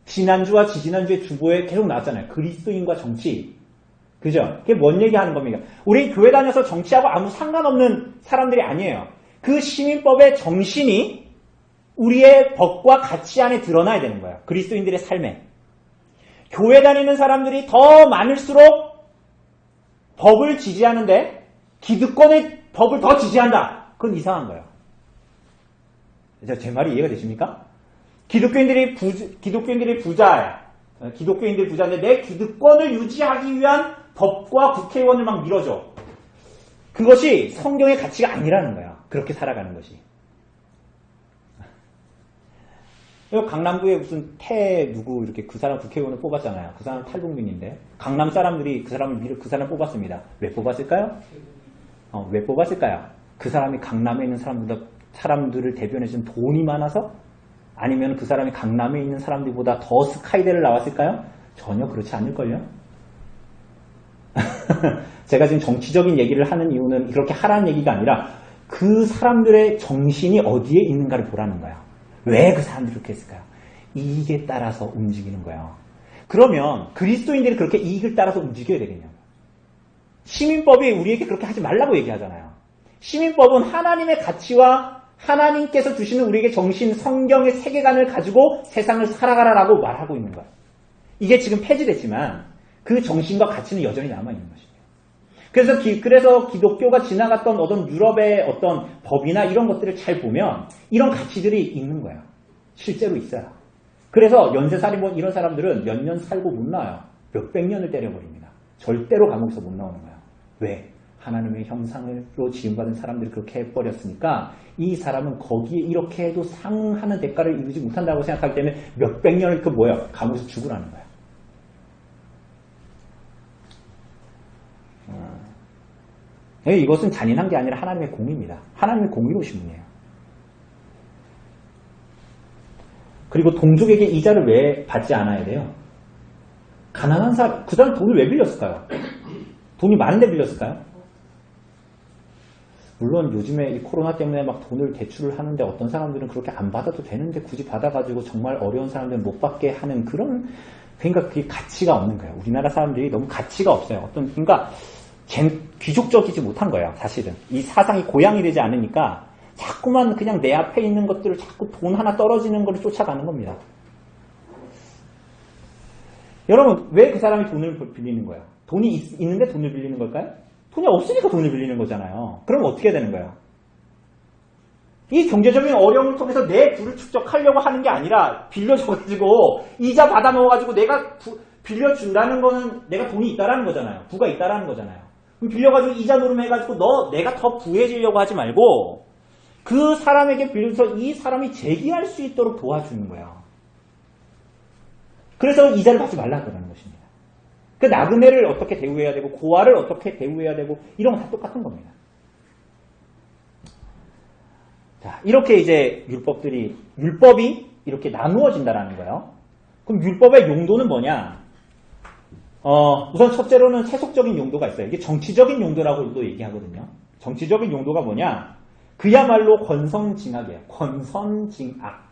지난주와 지지난주의 주보에 계속 나왔잖아요. 그리스도인과 정치. 그죠? 그게 뭔 얘기하는 겁니까? 우리 교회 다녀서 정치하고 아무 상관없는 사람들이 아니에요. 그 시민법의 정신이 우리의 법과 가치 안에 드러나야 되는 거예요. 그리스도인들의 삶에. 교회 다니는 사람들이 더 많을수록 법을 지지하는데 기득권의 법을 더 지지한다. 그건 이상한 거예요. 제 말이 이해가 되십니까? 기독교인들이 부자예요. 기독교인들이 부자인데 내 기득권을 유지하기 위한 법과 국회의원을 막 밀어줘. 그것이 성경의 가치가 아니라는 거예요. 그렇게 살아가는 것이. 강남구에 무슨 누구 이렇게 그 사람 국회의원을 뽑았잖아요. 그 사람 탈북민인데 강남 사람들이 그 사람 뽑았습니다. 왜 뽑았을까요? 왜 뽑았을까요? 그 사람이 강남에 있는 사람들을 대변해준 돈이 많아서? 아니면 그 사람이 강남에 있는 사람들보다 더 스카이대를 나왔을까요? 전혀 그렇지 않을걸요? 제가 지금 정치적인 얘기를 하는 이유는 그렇게 하라는 얘기가 아니라 그 사람들의 정신이 어디에 있는가를 보라는 거예요. 왜 그 사람들이 그렇게 했을까요? 이익에 따라서 움직이는 거예요. 그러면 그리스도인들이 그렇게 이익을 따라서 움직여야 되겠냐고. 시민법이 우리에게 그렇게 하지 말라고 얘기하잖아요. 시민법은 하나님의 가치와 하나님께서 주시는 우리에게 정신, 성경의 세계관을 가지고 세상을 살아가라라고 말하고 있는 거예요. 이게 지금 폐지됐지만 그 정신과 가치는 여전히 남아있는 것이에요. 그래서 기독교가 지나갔던 어떤 유럽의 어떤 법이나 이런 것들을 잘 보면 이런 가치들이 있는 거예요. 실제로 있어요. 그래서 연쇄살인범 이런 사람들은 몇 년 살고 못 나와요. 몇백 년을 때려버립니다. 절대로 감옥에서 못 나오는 거예요. 왜? 하나님의 형상으로 지음받은 사람들이 그렇게 해버렸으니까 이 사람은 거기에 이렇게 해도 상하는 대가를 이루지 못한다고 생각하기 때문에 몇백 년을 감옥에서 죽으라는 거예요. 이것은 잔인한 게 아니라 하나님의 공의입니다. 하나님의 공의로우신 분이에요. 그리고 동족에게 이자를 왜 받지 않아야 돼요? 가난한 사람, 그 사람 돈을 왜 빌렸을까요? 돈이 많은데 빌렸을까요? 물론 요즘에 이 코로나 때문에 막 돈을 대출을 하는데 어떤 사람들은 그렇게 안 받아도 되는데 굳이 받아가지고 정말 어려운 사람들은 못 받게 하는 그런, 그러니까 그게 가치가 없는 거예요. 우리나라 사람들이 너무 가치가 없어요. 그러니까 귀족적이지 못한 거예요, 사실은. 이 사상이 고양이 되지 않으니까 자꾸만 그냥 내 앞에 있는 것들을 자꾸 돈 하나 떨어지는 걸 쫓아가는 겁니다. 여러분, 왜 그 사람이 돈을 빌리는 거예요? 돈이 있는데 돈을 빌리는 걸까요? 돈이 없으니까 돈을 빌리는 거잖아요. 그럼 어떻게 되는 거예요? 이 경제적인 어려움을 통해서 내 부를 축적하려고 하는 게 아니라 빌려줘가지고 이자 받아 먹어가지고 내가 빌려준다는 거는 내가 돈이 있다라는 거잖아요. 부가 있다라는 거잖아요. 그럼 빌려가지고 이자 노름해가지고 내가 더 부해지려고 하지 말고 그 사람에게 빌려서 이 사람이 재기할 수 있도록 도와주는 거예요. 그래서 이자를 받지 말라 그러는 것입니다. 그 나그네를 어떻게 대우해야 되고 고아를 어떻게 대우해야 되고 이런 건 다 똑같은 겁니다. 자, 이렇게 이제 율법이 이렇게 나누어진다라는 거예요. 그럼 율법의 용도는 뭐냐? 우선 첫째로는 세속적인 용도가 있어요. 이게 정치적인 용도라고도 얘기하거든요. 정치적인 용도가 뭐냐? 그야말로 권선징악이에요. 권선징악.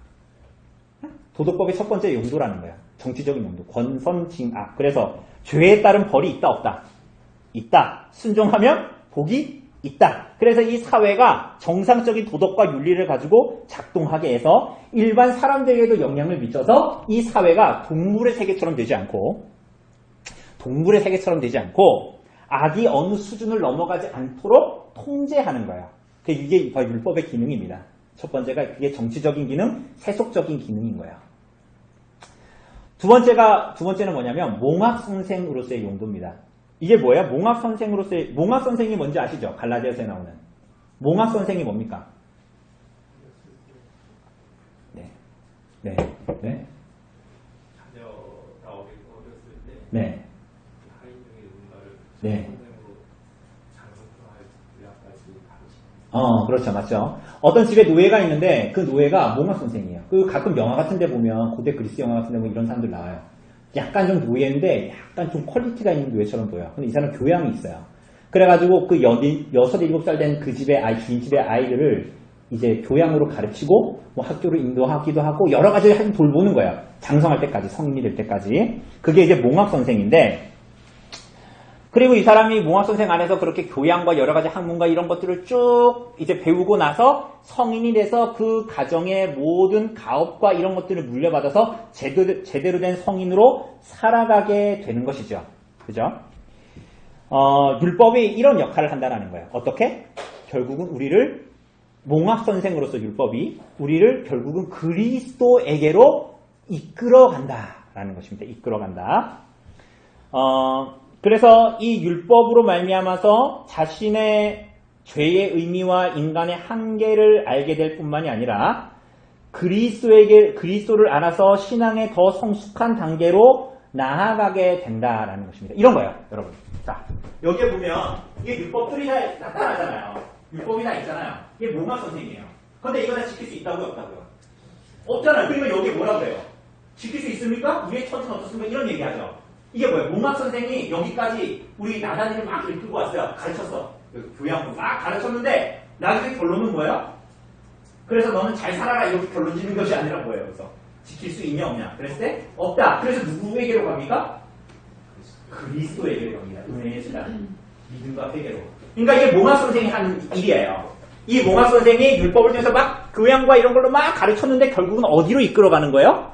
도덕법의 첫 번째 용도라는 거예요. 정치적인 용도. 권선징악. 그래서 죄에 따른 벌이 있다 없다? 있다. 순종하면 복이 있다. 그래서 이 사회가 정상적인 도덕과 윤리를 가지고 작동하게 해서 일반 사람들에게도 영향을 미쳐서 이 사회가 동물의 세계처럼 되지 않고 악이 어느 수준을 넘어가지 않도록 통제하는 거예요. 이게 바로 율법의 기능입니다. 첫 번째가 그게 정치적인 기능, 세속적인 기능인 거예요. 두 번째는 뭐냐면 몽학 선생으로서의 용도입니다. 이게 뭐예요? 몽학 선생이 뭔지 아시죠? 갈라디아서에 나오는. 몽학 선생이 뭡니까? 네. 자녀가 어렸을 때 네. 하인중의 뭔가를 네. 선생으로 장성할 분야까지 가르치는. 그렇죠. 맞죠. 어떤 집에 노예가 있는데 그 노예가 몽학 선생이에요. 가끔 영화 같은 데 보면 고대 그리스 영화 같은 데 보면 이런 사람들 나와요. 약간 좀 노예인데 약간 좀 퀄리티가 있는 노예처럼 보여요. 근데 이 사람은 교양이 있어요. 그래가지고 그 6, 7살 된 그 집의 긴 집의 아이들을 이제 교양으로 가르치고 뭐 학교로 인도하기도 하고 여러 가지 돌보는 거예요. 장성할 때까지, 성인이 될 때까지. 그게 이제 몽학 선생인데, 그리고 이 사람이 몽학 선생 안에서 그렇게 교양과 여러 가지 학문과 이런 것들을 쭉 이제 배우고 나서 성인이 돼서 그 가정의 모든 가업과 이런 것들을 물려받아서 제대로 된 성인으로 살아가게 되는 것이죠. 그죠? 율법이 이런 역할을 한다는 거예요. 어떻게? 결국은 몽학 선생으로서 율법이 우리를 결국은 그리스도에게로 이끌어간다라는 것입니다. 이끌어간다. 그래서 이 율법으로 말미암아서 자신의 죄의 의미와 인간의 한계를 알게 될 뿐만이 아니라 그리스도를 알아서 신앙의 더 성숙한 단계로 나아가게 된다라는 것입니다. 이런 거예요, 여러분. 자, 여기에 보면 이게 율법들이 다 나타나잖아요. 율법이 다 있잖아요. 이게 몽학 선생이에요. 그런데 이거 다 지킬 수 있다고요, 없다고요? 없잖아요. 그러면 여기에 뭐라고 해요? 지킬 수 있습니까? 우리의 처지는 어떻습니까? 이런 얘기하죠. 이게 뭐예요? 몽학 선생이 여기까지 우리 나단이를 막 이끌고 왔어요. 가르쳤어. 교양도 막 가르쳤는데 나중에 결론은 뭐예요? 그래서 너는 잘 살아라 이렇게 결론 짓는 것이 아니라 뭐예요? 그래서 지킬 수 있냐 없냐? 그랬을 때 없다. 그래서 누구에게로 갑니까? 그리스도에게로 갑니다. 은혜의 수단, 믿음과 회개로. 그러니까 이게 몽학 선생이 한 일이에요. 이 몽학 선생이 율법을 통해서 막 교양과 이런 걸로 막 가르쳤는데 결국은 어디로 이끌어가는 거예요?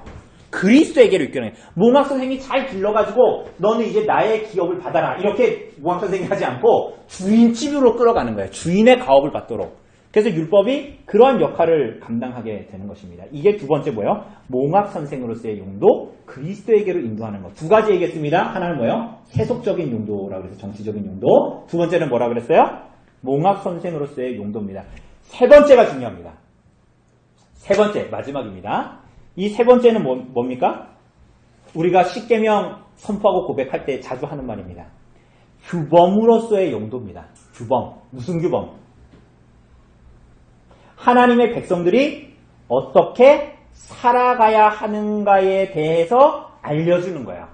그리스도에게로 이끌어가는 거예요. 몽학 선생이 잘 길러가지고 너는 이제 나의 기업을 받아라. 이렇게 몽학 선생이 하지 않고 주인집으로 끌어가는 거예요. 주인의 가업을 받도록. 그래서 율법이 그러한 역할을 감당하게 되는 것입니다. 이게 두 번째 뭐예요? 몽학 선생으로서의 용도, 그리스도에게로 인도하는 것. 두 가지 얘기했습니다. 하나는 뭐예요? 세속적인 용도라고 해서 정치적인 용도. 두 번째는 뭐라 그랬어요? 몽학 선생으로서의 용도입니다. 세 번째가 중요합니다. 세 번째, 마지막입니다. 이 세 번째는 뭡니까? 우리가 십계명 선포하고 고백할 때 자주 하는 말입니다. 규범으로서의 용도입니다. 규범. 무슨 규범? 하나님의 백성들이 어떻게 살아가야 하는가에 대해서 알려주는 거예요.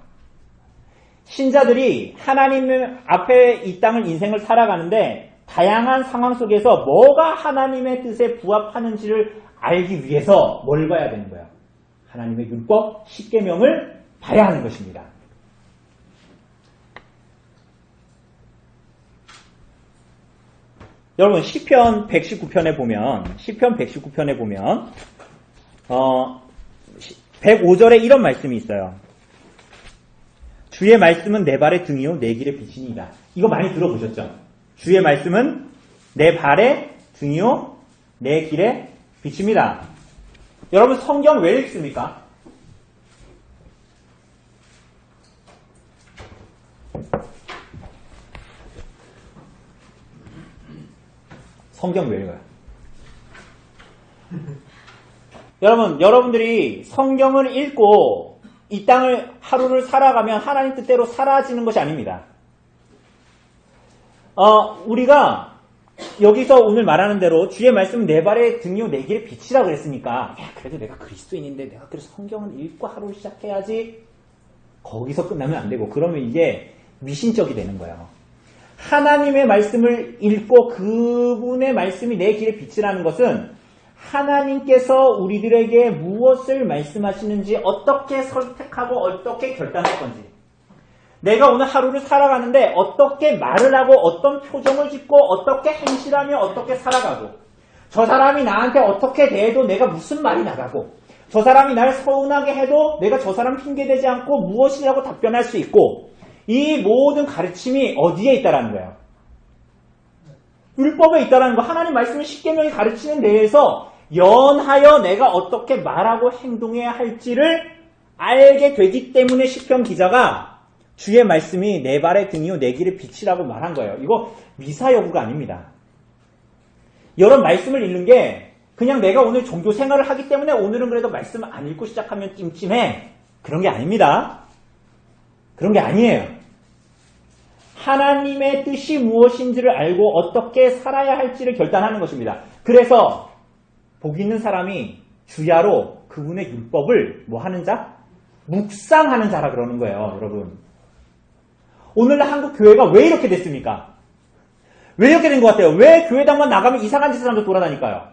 신자들이 하나님 앞에 이 땅을 인생을 살아가는데 다양한 상황 속에서 뭐가 하나님의 뜻에 부합하는지를 알기 위해서 뭘 봐야 되는 거예요? 하나님의 율법, 십계명을 봐야 하는 것입니다. 여러분 시편 119편에 보면 105절에 이런 말씀이 있어요. 주의 말씀은 내 발의 등이요 내 길의 빛이니이다. 이거 많이 들어보셨죠? 주의 말씀은 내 발의 등이요 내 길의 빛입니다. 여러분 성경 왜 읽습니까? 성경 왜 읽어요? 여러분들이 성경을 읽고 이 땅을 하루를 살아가면 하나님 뜻대로 사라지는 것이 아닙니다. 우리가 여기서 오늘 말하는 대로 주의 말씀은 내 발의 등이요 내 길의 빛이라 그랬으니까 야 그래도 내가 그리스도인인데 내가 그래서 성경을 읽고 하루를 시작해야지 거기서 끝나면 안 되고 그러면 이게 미신적이 되는 거예요. 하나님의 말씀을 읽고 그분의 말씀이 내 길의 빛이라는 것은 하나님께서 우리들에게 무엇을 말씀하시는지 어떻게 선택하고 어떻게 결단할 건지 내가 오늘 하루를 살아가는데 어떻게 말을 하고 어떤 표정을 짓고 어떻게 행실하며 어떻게 살아가고 저 사람이 나한테 어떻게 대해도 내가 무슨 말이 나가고 저 사람이 나를 서운하게 해도 내가 저 사람 핑계대지 않고 무엇이라고 답변할 수 있고 이 모든 가르침이 어디에 있다라는 거예요? 율법에 있다라는 거. 하나님 말씀은 십계명이 가르치는 데에서 연하여 내가 어떻게 말하고 행동해야 할지를 알게 되기 때문에 시편 기자가 주의 말씀이 내 발의 등이요 내 길의 빛이라고 말한 거예요. 이거 미사여구가 아닙니다. 여러 말씀을 읽는 게 그냥 내가 오늘 종교 생활을 하기 때문에 오늘은 그래도 말씀을 안 읽고 시작하면 찜찜해. 그런 게 아닙니다. 그런 게 아니에요. 하나님의 뜻이 무엇인지를 알고 어떻게 살아야 할지를 결단하는 것입니다. 그래서 복 있는 사람이 주야로 그분의 율법을 뭐 하는 자? 묵상하는 자라 그러는 거예요, 여러분. 오늘날 한국 교회가 왜 이렇게 됐습니까? 왜 이렇게 된 것 같아요? 왜 교회당만 나가면 이상한 짓을 하면서 돌아다닐까요?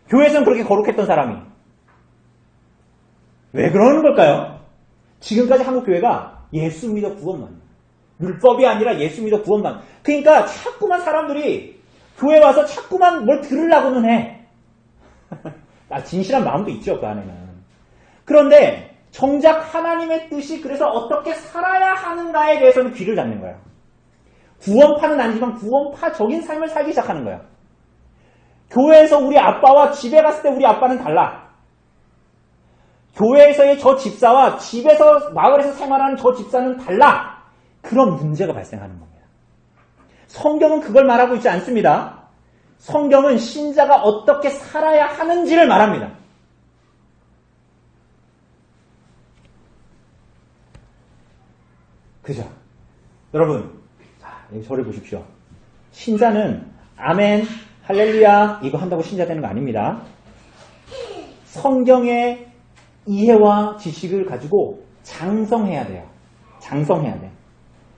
교회에서는 그렇게 거룩했던 사람이. 왜 그러는 걸까요? 지금까지 한국 교회가 예수 믿어 구원만. 율법이 아니라 예수 믿어 구원만. 그러니까 자꾸만 사람들이 교회 와서 자꾸만 뭘 들으려고는 해. 진실한 마음도 있죠, 그 안에는. 그런데 정작 하나님의 뜻이 그래서 어떻게 살아야 하는가에 대해서는 귀를 닫는 거예요. 구원파는 아니지만 구원파적인 삶을 살기 시작하는 거예요. 교회에서 우리 아빠와 집에 갔을 때 우리 아빠는 달라. 교회에서의 저 집사와 집에서 마을에서 생활하는 저 집사는 달라. 그런 문제가 발생하는 겁니다. 성경은 그걸 말하고 있지 않습니다. 성경은 신자가 어떻게 살아야 하는지를 말합니다. 그죠? 여러분, 여기 저를 보십시오. 신자는 아멘, 할렐루야 이거 한다고 신자 되는 거 아닙니다. 성경의 이해와 지식을 가지고 장성해야 돼요. 장성해야 돼.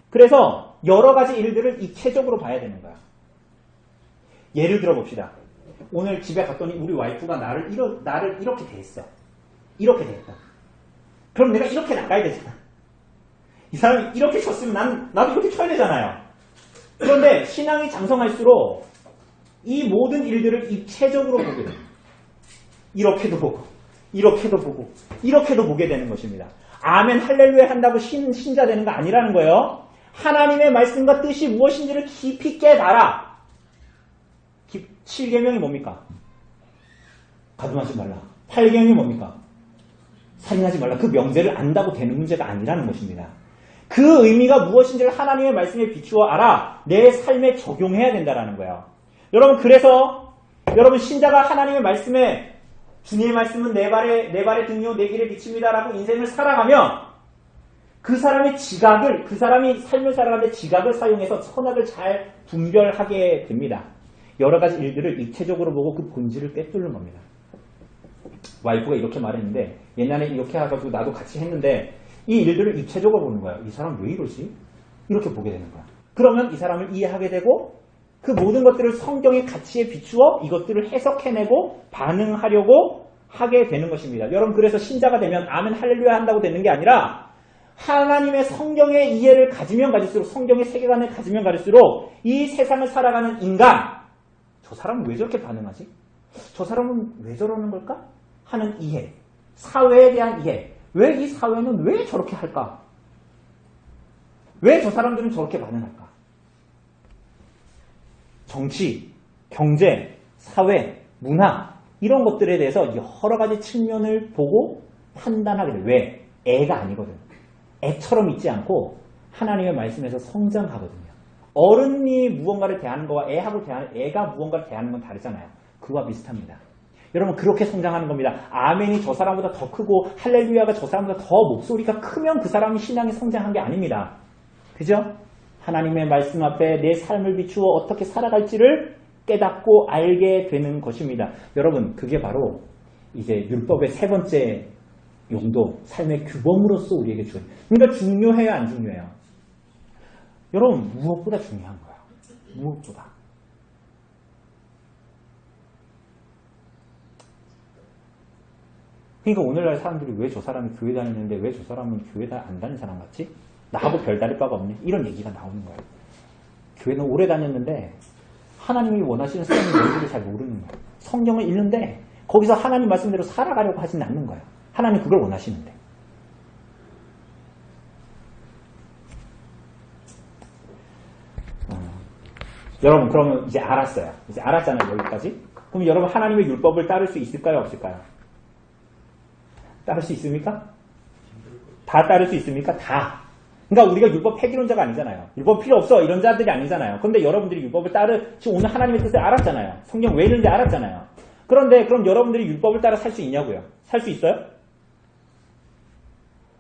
그래서 여러 가지 일들을 입체적으로 봐야 되는 거야. 예를 들어 봅시다. 오늘 집에 갔더니 우리 와이프가 나를 이렇게 대했어. 이렇게 되겠다. 그럼 내가 이렇게 나가야 되잖아. 이 사람이 이렇게 쳤으면 나도 이렇게 쳐야 되잖아요. 그런데 신앙이 장성할수록 이 모든 일들을 입체적으로 보게 됩니다. 이렇게도 보고, 이렇게도 보고, 이렇게도 보게 되는 것입니다. 아멘 할렐루야 한다고 신자 되는 거 아니라는 거예요. 하나님의 말씀과 뜻이 무엇인지를 깊이 깨달아. 7계명이 뭡니까? 가늠하지 말라. 8계명이 뭡니까? 살인하지 말라. 그 명제를 안다고 되는 문제가 아니라는 것입니다. 그 의미가 무엇인지를 하나님의 말씀에 비추어 알아 내 삶에 적용해야 된다는 거예요. 여러분, 그래서 여러분 신자가 하나님의 말씀에 주님의 말씀은 내 발의 등이요 내 길에 비칩니다라고 인생을 살아가면 그 사람의 지각을, 그 사람이 삶을 살아가는데 지각을 사용해서 선악을 잘 분별하게 됩니다. 여러 가지 일들을 입체적으로 보고 그 본질을 꿰뚫는 겁니다. 와이프가 이렇게 말했는데 옛날에 이렇게 해가지고 나도 같이 했는데 이 일들을 입체적으로 보는 거야. 이 사람 왜 이러지? 이렇게 보게 되는 거야. 그러면 이 사람을 이해하게 되고 그 모든 것들을 성경의 가치에 비추어 이것들을 해석해내고 반응하려고 하게 되는 것입니다. 여러분, 그래서 신자가 되면 아멘 할렐루야 한다고 되는 게 아니라 하나님의 성경의 이해를 가지면 가질수록, 성경의 세계관을 가지면 가질수록 이 세상을 살아가는 인간, 저 사람은 왜 저렇게 반응하지? 저 사람은 왜 저러는 걸까? 하는 이해, 사회에 대한 이해, 왜 이 사회는 왜 저렇게 할까? 왜 저 사람들은 저렇게 반응할까? 정치, 경제, 사회, 문화 이런 것들에 대해서 여러 가지 측면을 보고 판단하게 돼. 왜? 애가 아니거든. 애처럼 있지 않고 하나님의 말씀에서 성장하거든요. 어른이 무언가를 대하는 거와 애가 무언가를 대하는 건 다르잖아요. 그와 비슷합니다. 여러분, 그렇게 성장하는 겁니다. 아멘이 저 사람보다 더 크고 할렐루야가 저 사람보다 더 목소리가 크면 그 사람이 신앙이 성장한 게 아닙니다. 그죠? 하나님의 말씀 앞에 내 삶을 비추어 어떻게 살아갈지를 깨닫고 알게 되는 것입니다. 여러분, 그게 바로 이제 율법의 세 번째 용도, 삶의 규범으로서 우리에게 주어요. 그러니까 중요해요, 안 중요해요? 여러분, 무엇보다 중요한 거야. 무엇보다. 그러니까 오늘날 사람들이 왜 저 사람이 교회 다니는데 왜 저 사람은 교회 안 다니는 사람 같지? 나하고 별다를 바가 없네. 이런 얘기가 나오는 거예요. 교회는 오래 다녔는데 하나님이 원하시는 삶이 뭔지를 잘 모르는 거예요. 성경을 읽는데 거기서 하나님 말씀대로 살아가려고 하진 않는 거예요. 하나님 그걸 원하시는데. 여러분, 그러면 이제 알았어요. 이제 알았잖아요, 여기까지. 그럼 여러분, 하나님의 율법을 따를 수 있을까요, 없을까요? 따를 수 있습니까? 다 따를 수 있습니까? 다. 그러니까 우리가 율법 폐기론자가 아니잖아요. 율법 필요 없어 이런 자들이 아니잖아요. 그런데 여러분들이 율법을 지금 오늘 하나님의 뜻을 알았잖아요. 성경 왜 있는지 알았잖아요. 그런데 그럼 여러분들이 율법을 따라 살 수 있냐고요? 살 수 있어요?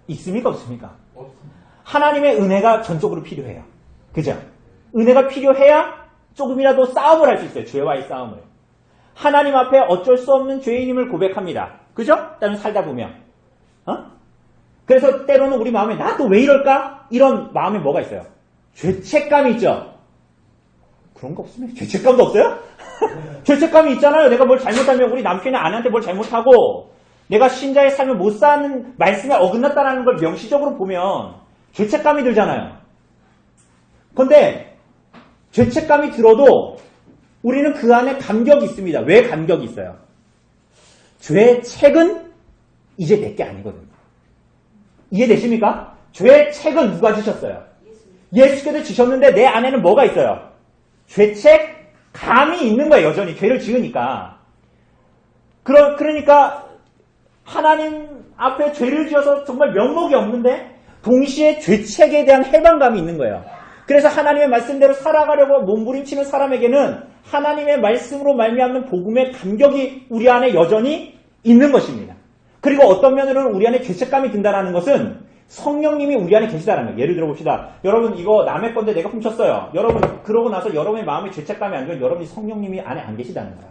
있습니까? 없습니까? 없습니다. 하나님의 은혜가 전적으로 필요해요. 그죠? 은혜가 필요해야 조금이라도 싸움을 할 수 있어요. 죄와의 싸움을. 하나님 앞에 어쩔 수 없는 죄인임을 고백합니다. 그죠? 따면 살다 보면. 그래서 때로는 우리 마음에 나 또 왜 이럴까? 이런 마음에 뭐가 있어요? 죄책감이 있죠? 그런 거 없으면 죄책감도 없어요? 죄책감이 있잖아요. 내가 뭘 잘못하면 우리 남편이나 아내한테 뭘 잘못하고 내가 신자의 삶을 못 사는 말씀에 어긋났다는 걸 명시적으로 보면 죄책감이 들잖아요. 그런데 죄책감이 들어도 우리는 그 안에 감격이 있습니다. 왜 감격이 있어요? 죄책은 이제 내게 아니거든요. 이해되십니까? 죄책은 누가 지셨어요? 예수께서 지셨는데 내 안에는 뭐가 있어요? 죄책감이 있는 거예요. 여전히 죄를 지으니까. 그러니까 하나님 앞에 죄를 지어서 정말 면목이 없는데 동시에 죄책에 대한 해방감이 있는 거예요. 그래서 하나님의 말씀대로 살아가려고 몸부림치는 사람에게는 하나님의 말씀으로 말미암는 복음의 감격이 우리 안에 여전히 있는 것입니다. 그리고 어떤 면으로는 우리 안에 죄책감이 든다는 것은 성령님이 우리 안에 계시다는 거예요. 예를 들어 봅시다. 여러분, 이거 남의 건데 내가 훔쳤어요. 여러분, 그러고 나서 여러분의 마음에 죄책감이 안 들면 여러분이 성령님이 안에 안 계시다는 거야.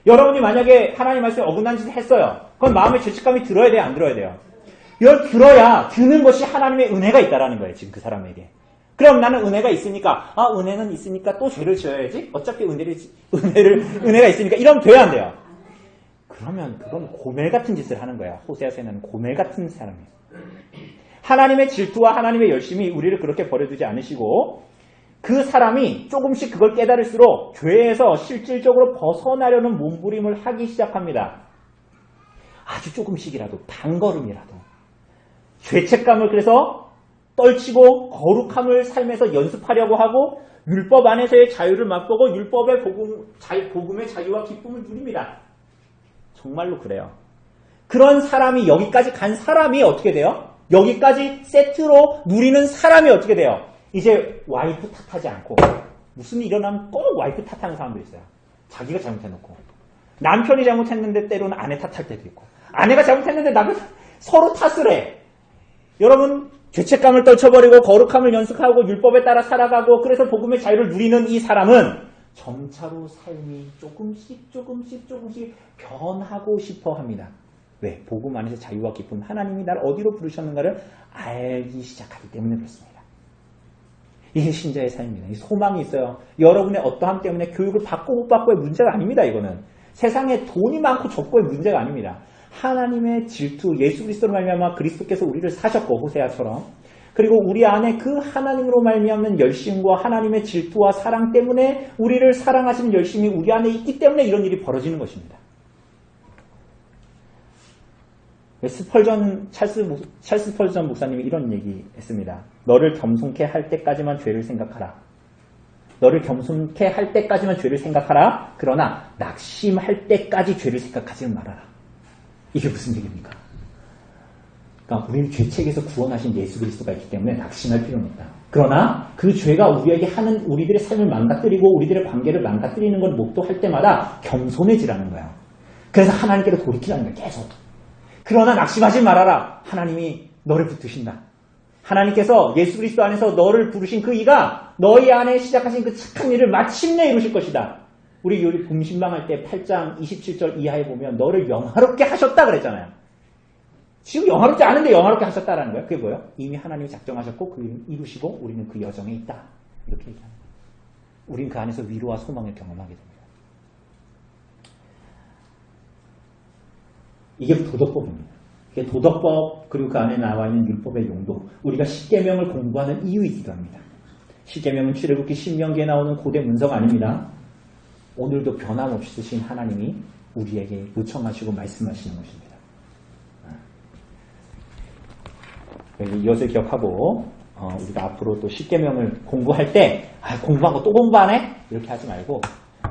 여러분이 만약에 하나님 말씀에 어긋난 짓을 했어요. 그건 마음에 죄책감이 들어야 돼요? 안 들어야 돼요? 이걸 들어야 드는 것이 하나님의 은혜가 있다라는 거예요. 지금 그 사람에게. 그럼 나는 은혜가 있으니까, 은혜는 있으니까 또 죄를 지어야지? 어차피 은혜가 있으니까 이러면 돼야 안 돼요? 그러면 그건 고멜 같은 짓을 하는 거야. 호세아서에는 고멜 같은 사람이에요. 하나님의 질투와 하나님의 열심이 우리를 그렇게 버려두지 않으시고 그 사람이 조금씩 그걸 깨달을수록 죄에서 실질적으로 벗어나려는 몸부림을 하기 시작합니다. 아주 조금씩이라도, 단걸음이라도. 죄책감을 그래서 떨치고 거룩함을 삶에서 연습하려고 하고 율법 안에서의 자유를 맛보고 율법의 복음의 자유와 기쁨을 누립니다. 정말로 그래요. 그런 사람이 여기까지 간 사람이 어떻게 돼요? 여기까지 세트로 누리는 사람이 어떻게 돼요? 이제 와이프 탓하지 않고 무슨 일이 일어나면 꼭 와이프 탓하는 사람도 있어요. 자기가 잘못해놓고 남편이 잘못했는데 때로는 아내 탓할 때도 있고 아내가 잘못했는데 남편 서로 탓을 해. 여러분 죄책감을 떨쳐버리고 거룩함을 연습하고 율법에 따라 살아가고 그래서 복음의 자유를 누리는 이 사람은 점차로 삶이 조금씩 변하고 싶어 합니다. 왜? 복음 안에서 자유와 기쁨, 하나님이 나를 어디로 부르셨는가를 알기 시작하기 때문에 그렇습니다. 이게 신자의 삶입니다. 이 소망이 있어요. 여러분의 어떠함 때문에 교육을 받고 못 받고의 문제가 아닙니다. 이거는 세상에 돈이 많고 적고의 문제가 아닙니다. 하나님의 질투, 예수 그리스도로 말미암아 그리스도께서 우리를 사셨고 호세아처럼 그리고 우리 안에 그 하나님으로 말미암는 열심과 하나님의 질투와 사랑 때문에 우리를 사랑하시는 열심이 우리 안에 있기 때문에 이런 일이 벌어지는 것입니다. 찰스 스펄전 목사님이 이런 얘기했습니다. 너를 겸손케 할 때까지만 죄를 생각하라. 너를 겸손케 할 때까지만 죄를 생각하라. 그러나 낙심할 때까지 죄를 생각하지는 말아라. 이게 무슨 얘기입니까? 그러니까 우리는 죄책에서 구원하신 예수 그리스도가 있기 때문에 낙심할 필요는 없다. 그러나 그 죄가 우리에게 하는 우리들의 삶을 망가뜨리고 우리들의 관계를 망가뜨리는 걸 목도할 때마다 겸손해지라는 거야. 그래서 하나님께로 돌이키라는 거야. 계속. 그러나 낙심하지 말아라. 하나님이 너를 붙드신다. 하나님께서 예수 그리스도 안에서 너를 부르신 그 이가 너희 안에 시작하신 그 착한 일을 마침내 이루실 것이다. 우리 요리 봄신방할 때 8장 27절 이하에 보면 너를 영화롭게 하셨다 그랬잖아요. 지금 영화롭지 않은데 영화롭게 하셨다라는 거예요. 그게 뭐예요? 이미 하나님이 작정하셨고 그 일을 이루시고 우리는 그 여정에 있다. 이렇게 얘기합니다. 우리는 그 안에서 위로와 소망을 경험하게 됩니다. 이게 도덕법입니다. 이게 도덕법 그리고 그 안에 나와 있는 율법의 용도, 우리가 십계명을 공부하는 이유이기도 합니다. 십계명은 출애굽기 신명기에 나오는 고대 문서가 아닙니다. 오늘도 변함없이 쓰신 하나님이 우리에게 요청하시고 말씀하시는 것입니다. 이것을 기억하고 우리가 앞으로 또 십계명을 공부할 때 공부하고 또 공부하네? 이렇게 하지 말고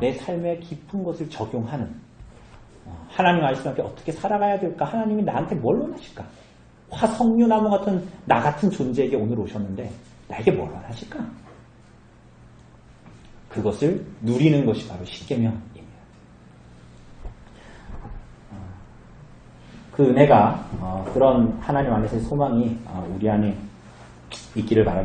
내 삶에 깊은 것을 적용하는 하나님 아시다시피 어떻게 살아가야 될까? 하나님이 나한테 뭘 원하실까? 화석류나무 같은 나 같은 존재에게 오늘 오셨는데 나에게 뭘 원하실까? 그것을 누리는 것이 바로 십계명입니다. 그 은혜가 그런 하나님 안에서의 소망이 우리 안에 있기를 바랍니다.